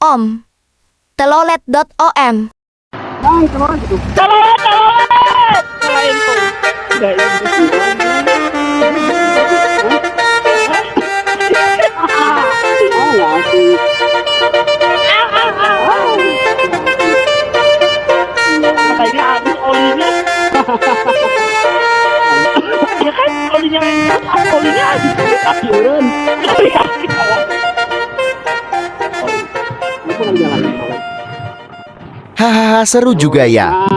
Om. Telolet.om. Ay, telolet gitu. Telolet! Lain tuh. Udah ini semua. Oh, nggak asik. Makanya habis olinya. Ya kan olinya habis. Kaki urun. Oh iya. Itu kan jalan. Hahaha, seru juga ya.